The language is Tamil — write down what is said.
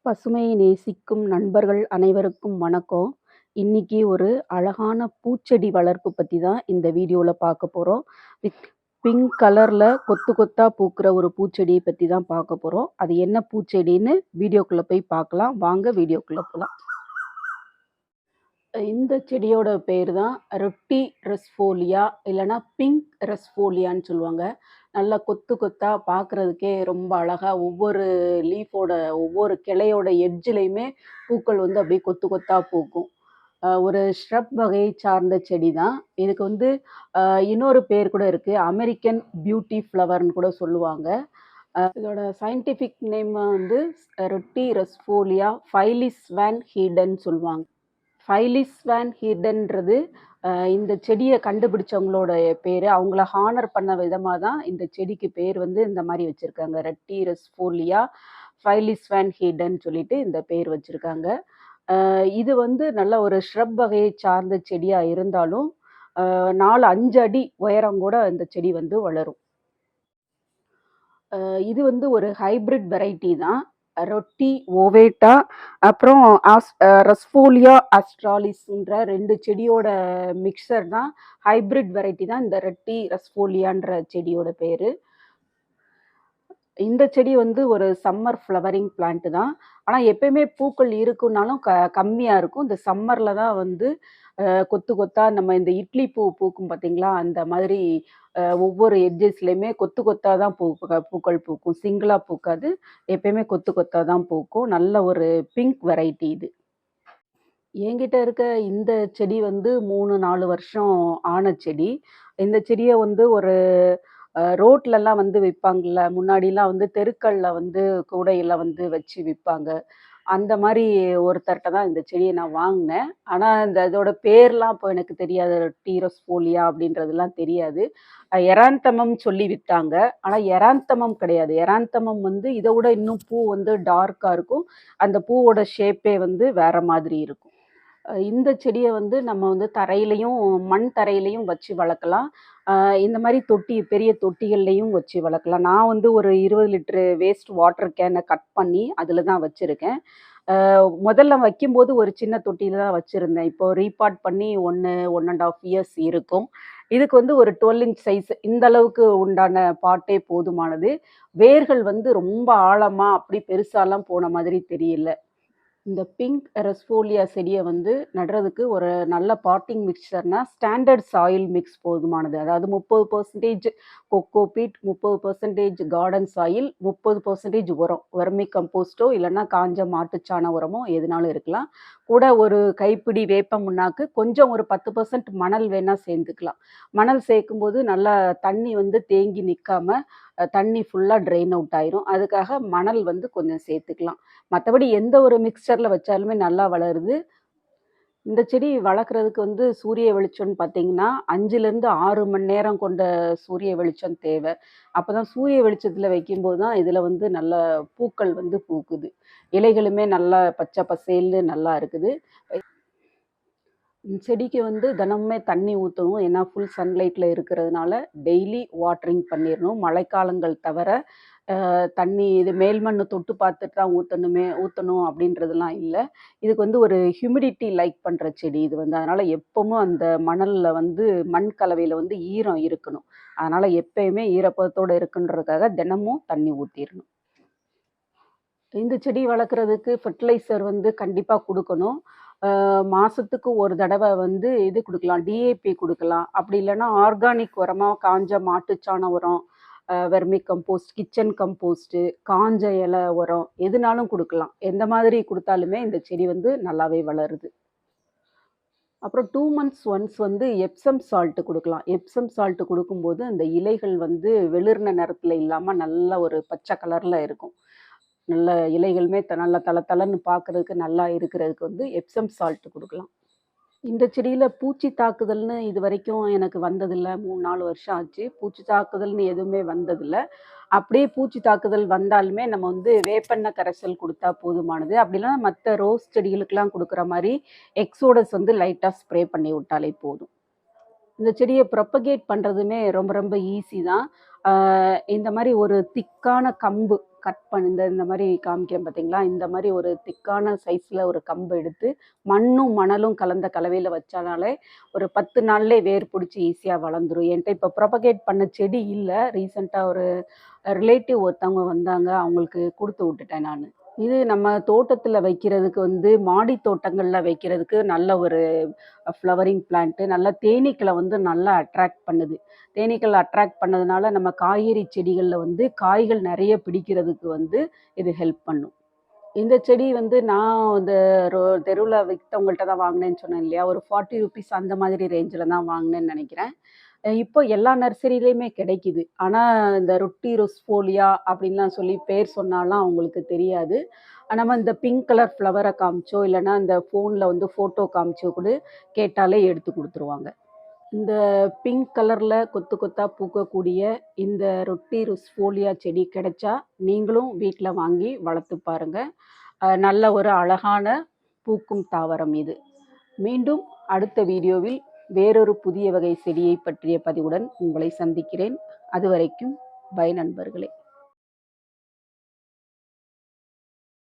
பசுமையை நேசிக்கும் நண்பர்கள் அனைவருக்கும் வணக்கம். இன்னைக்கு ஒரு அழகான பூச்செடி வளர்ப்பு பத்தி தான் இந்த வீடியோல பார்க்க போறோம். வித் பிங்க் கலர்ல கொத்து கொத்தா பூக்கிற ஒரு பூச்செடியை பத்தி தான் பார்க்க போறோம். அது என்ன பூச்செடின்னு வீடியோக்குள்ள போய் பார்க்கலாம். வாங்க வீடியோக்குள்ள போலாம். இந்த செடியோட பேர் தான் ரொட்டி ரஸ்போலியா இல்லைன்னா பிங்க் ரஸ்போலியான்னு சொல்லுவாங்க. நல்லா கொத்து கொத்தா பார்க்குறதுக்கே ரொம்ப அழகா ஒவ்வொரு லீஃபோட ஒவ்வொரு கிளையோட எட்ஜ்லேயுமே பூக்கள் வந்து அப்படியே கொத்து கொத்தா பூக்கும். ஒரு ஷ்ரப் வகையை சார்ந்த செடி தான். இதுக்கு வந்து இன்னொரு பேர் கூட இருக்குது, அமெரிக்கன் பியூட்டி ஃப்ளவர்னு கூட சொல்லுவாங்க. இதோட சயின்டிஃபிக் நேம் வந்து ரொட்டி ரஸ்போலியா ஃபைலிஸ் வேன் ஹீடன் சொல்லுவாங்க. ஃபைலிஸ் வேன் ஹீர்டன்றது இந்த செடியை கண்டுபிடிச்சவங்களோட பேர். அவங்கள ஹானர் பண்ண விதமாக தான் இந்த செடிக்கு பேர் வந்து இந்த மாதிரி வச்சுருக்காங்க. ரட்டி ரஸ்போலியா ஃபைலிஸ் வேன் ஹீர்டன் சொல்லிட்டு இந்த பேர் வச்சுருக்காங்க. இது வந்து நல்ல ஒரு ஷ்ரப் வகையை சார்ந்த செடியாக இருந்தாலும் 4-5 அடி உயரம் கூட இந்த செடி வந்து வளரும். இது வந்து ஒரு ஹைபிரிட் வெரைட்டி தான். ரொட்டி ஓவேட்டா அப்புறம் ரஸ்போலியா ஆஸ்ட்ராலிஸ்ன்ற 2 செடியோட மிக்சர் தான். ஹைபிரிட் வெரைட்டி தான் இந்த ரொட்டி ரஸ்போலியான்ற செடியோட பேர். இந்த செடி வந்து ஒரு சம்மர் ஃப்ளவரிங் பிளான்ட் தான். ஆனால் எப்பயுமே பூக்கள் இருக்குன்னாலும் கம்மியாக இருக்கும். இந்த சம்மரில் தான் வந்து கொத்து கொத்தா நம்ம இந்த இட்லி பூ பூக்கும் பார்த்தீங்களா, அந்த மாதிரி ஒவ்வொரு எட்ஜஸ்லையுமே கொத்து கொத்தா தான் பூக்கள் பூக்கும். சிங்கிளாக பூக்காது. எப்பயுமே கொத்து கொத்தா தான் பூக்கும். நல்ல ஒரு பிங்க் வெரைட்டி இது. என்கிட்ட இருக்க இந்த செடி வந்து 3-4 வருஷம் ஆன செடி. இந்த செடியை வந்து ஒரு ரோட்லலாம் வந்து விற்பாங்கள்ல, முன்னாடிலாம் வந்து தெருக்கள்ல வந்து கூடையில வந்து வச்சு விற்பாங்க. அந்த மாதிரி ஒருத்தர்கிட்ட தான் இந்த செடியை நான் வாங்கினேன். ஆனால் இதோட பேர்லாம் இப்போ எனக்கு தெரியாது. டீரோஸ்போலியா அப்படின்றதுலாம் தெரியாது. எராந்தமம் சொல்லி விற்றாங்க. ஆனால் எராந்தமம் கிடையாது. எராந்தமம் வந்து இதை விட இன்னும் பூ வந்து டார்க்காக இருக்கும். அந்த பூவோட ஷேப்பே வந்து வேற மாதிரி இருக்கும். இந்த செடியை வந்து நம்ம வந்து தரையிலையும் மண் தரையிலையும் வச்சு வளர்க்கலாம். இந்த மாதிரி பெரிய தொட்டிகள்லையும் வச்சு வளர்க்கலாம். நான் வந்து ஒரு 20 லிட்டரு வேஸ்ட் வாட்டர் கேனை கட் பண்ணி அதில் தான் வச்சுருக்கேன். முதல்ல வைக்கும்போது ஒரு சின்ன தொட்டியில தான் வச்சுருந்தேன். இப்போ ரீபாட் பண்ணி 1.5 இயர்ஸ் இருக்கும். இதுக்கு வந்து ஒரு 12 இன்ச் சைஸ் இந்த அளவுக்கு உண்டான பாட்டே போதுமானது. வேர்கள் வந்து ரொம்ப ஆழமா அப்படி பெருசாலாம் போன மாதிரி தெரியல. இந்த பிங்க் ரஸ்போலியா செடியை வந்து நடுறதுக்கு ஒரு நல்ல பாட்டிங் மிக்சர்னா ஸ்டாண்டர்ட் சாயில் மிக்ஸ் போதுமானது. அதாவது 30% கொக்கோ பீட், 30% கார்டன் சாயில், 30% உரம், வர்மி கம்போஸ்டோ இல்லைன்னா காஞ்ச மாட்டுச்சாண உரமோ எதுனாலும் இருக்கலாம். கூட ஒரு கைப்பிடி வேப்ப முன்னாக்கு, கொஞ்சம் ஒரு 10% மணல் வேணால் சேர்ந்துக்கலாம். மணல் சேர்க்கும்போது நல்லா தண்ணி வந்து தேங்கி நிற்காம தண்ணி ஃபுல்லாக ட்ரெயின் அவுட் ஆயிரும். அதுக்காக மணல் வந்து கொஞ்சம் சேர்த்துக்கலாம். மற்றபடி எந்த ஒரு மிக்சரில் வச்சாலுமே நல்லா வளருது. இந்த செடி வளர்க்குறதுக்கு வந்து சூரிய வெளிச்சம்னு பார்த்தீங்கன்னா 5லேருந்து 6 மணி நேரம் கொண்ட சூரிய வெளிச்சம் தேவை. அப்போ தான் சூரிய வெளிச்சத்தில் வைக்கும்போது தான் இதில் வந்து நல்ல பூக்கள் வந்து பூக்குது. இலைகளுமே நல்லா பச்சை பசேல்னு நல்லா இருக்குது. செடிக்கு வந்து தினமுமே தண்ணி ஊற்றணும். ஏன்னா ஃபுல் சன்லைட்டில் இருக்கிறதுனால டெய்லி வாட்டரிங் பண்ணிடணும். மழைக்காலங்கள் தவிர தண்ணி இது மேல் மண் தொட்டு பார்த்துட்டு தான் ஊற்றணும் அப்படின்றதுலாம் இல்லை. இதுக்கு வந்து ஒரு ஹியூமிடிட்டி லைக் பண்ணுற செடி இது வந்து. அதனால் எப்பவும் அந்த மணலில் வந்து மண் கலவையில் வந்து ஈரம் இருக்கணும். அதனால் எப்பயுமே ஈரப்பதத்தோடு இருக்குன்றதுக்காக தினமும் தண்ணி ஊற்றிடணும். இந்த செடி வளர்க்குறதுக்கு ஃபெர்டிலைசர் வந்து கண்டிப்பாக கொடுக்கணும். மாதத்துக்கு ஒரு தடவை வந்து இது கொடுக்கலாம், டிஏபி கொடுக்கலாம். அப்படி இல்லைன்னா ஆர்கானிக் உரமாக காஞ்ச மாட்டுச்சாண உரம், வெர்மி கம்போஸ்ட், கிச்சன் கம்போஸ்ட்டு, காஞ்ச இலை உரம் எதுனாலும் கொடுக்கலாம். எந்த மாதிரி கொடுத்தாலுமே இந்த செடி வந்து நல்லாவே வளருது. அப்புறம் 2 மந்த்ஸ் ஒன்ஸ் வந்து எப்சம் சால்ட்டு கொடுக்கலாம். எப்சம் சால்ட்டு கொடுக்கும்போது அந்த இலைகள் வந்து வெளிர்ன நிறத்தில் இல்லாமல் நல்ல ஒரு பச்சை கலரில் இருக்கும். நல்ல இலைகளுமே நல்லா தளன்னு பார்க்குறதுக்கு நல்லா இருக்கிறதுக்கு வந்து எப்சம் சால்ட் கொடுக்கலாம். இந்த செடியில் பூச்சி தாக்குதல்னு இது வரைக்கும் எனக்கு வந்ததில்லை. 3-4 வருஷம் ஆச்சு. பூச்சி தாக்குதல்னு எதுவுமே வந்ததில்லை. அப்படியே பூச்சி தாக்குதல் வந்தாலுமே நம்ம வந்து வேப்பெண்ணெய் கரைசல் கொடுத்தா போதுமானது. அப்படின்னா மற்ற ரோஸ் செடிகளுக்கெல்லாம் கொடுக்குற மாதிரி எக்ஸோடஸ் வந்து லைட்டாக ஸ்ப்ரே பண்ணி விட்டாலே போதும். இந்த செடியை ப்ரொப்பகேட் பண்ணுறதுமே ரொம்ப ரொம்ப ஈஸி தான். இந்த மாரி ஒரு திக்கான கம்பு கட் பண்ணி இந்த மாரி காமிக்கிறேன் பார்த்தீங்களா? இந்த மாரி ஒரு திக்கான சைஸ்ல ஒரு கம்பு எடுத்து, மண்ணும், மணலும் கலந்த கலவையில வச்சானாலே, ஒரு 10 நாள்லயே வேர் புடிச்சு ஈஸியா வளர்ந்துரும். என்ட்ட இப்ப ப்ரொபகேட் பண்ண செடி இல்ல. ரீசென்ட்டா ஒரு ரிலேட்டிவ் ஒருத்தவங்க வந்தாங்க. அவங்களுக்கு குடுத்து விட்டுட்டேன் நானு. இது நம்ம தோட்டத்துல வைக்கிறதுக்கு வந்து மாடி தோட்டங்கள்ல வைக்கிறதுக்கு நல்ல ஒரு ஃப்ளவரிங் பிளான்ட்டு. நல்லா தேனீக்கள வந்து நல்லா அட்ராக்ட் பண்ணுது. தேனீக்கள் அட்ராக்ட் பண்ணதுனால நம்ம காய்கறி செடிகள்ல வந்து காய்கள் நெறைய பிடிக்கிறதுக்கு வந்து இது ஹெல்ப் பண்ணும். இந்த செடி வந்து நான் இந்த தெருவுல வித்தவங்கள்ட்ட தான் வாங்குனேன்னு சொன்னேன் இல்லையா? ஒரு ₹40 அந்த மாதிரி ரேஞ்சுல தான் வாங்குனேன்னு நெனைக்கிறேன். இப்போ எல்லா நர்சரிலயுமே கிடைக்குது. ஆனா இந்த ரொட்டி ரொஸ்போலியா அப்படின்லாம் சொல்லி பேர் சொன்னாலாம் அவங்களுக்கு தெரியாது. நம்ம இந்த பிங்க் கலர் ஃப்ளவர காமிச்சோ, இல்லன்னா இந்த ஃபோன்ல வந்து ஃபோட்டோ காமிச்சோ கூட கேட்டாலே எடுத்து குடுத்துருவாங்க. இந்த பிங்க் கலர்ல கொத்து கொத்தா பூக்கக்கூடிய இந்த ரொட்டி ருஸ்போலியா செடி கிடைச்சா, நீங்களும் வீட்ல வாங்கி வளர்த்து பாருங்க. நல்ல ஒரு அழகான பூக்கும் தாவரம் இது. மீண்டும் அடுத்த வீடியோவில் வேறொரு புதிய வகை செடியை பற்றிய பதிவுடன் உங்களை சந்திக்கிறேன். அதுவரைக்கும் பை நண்பர்களே.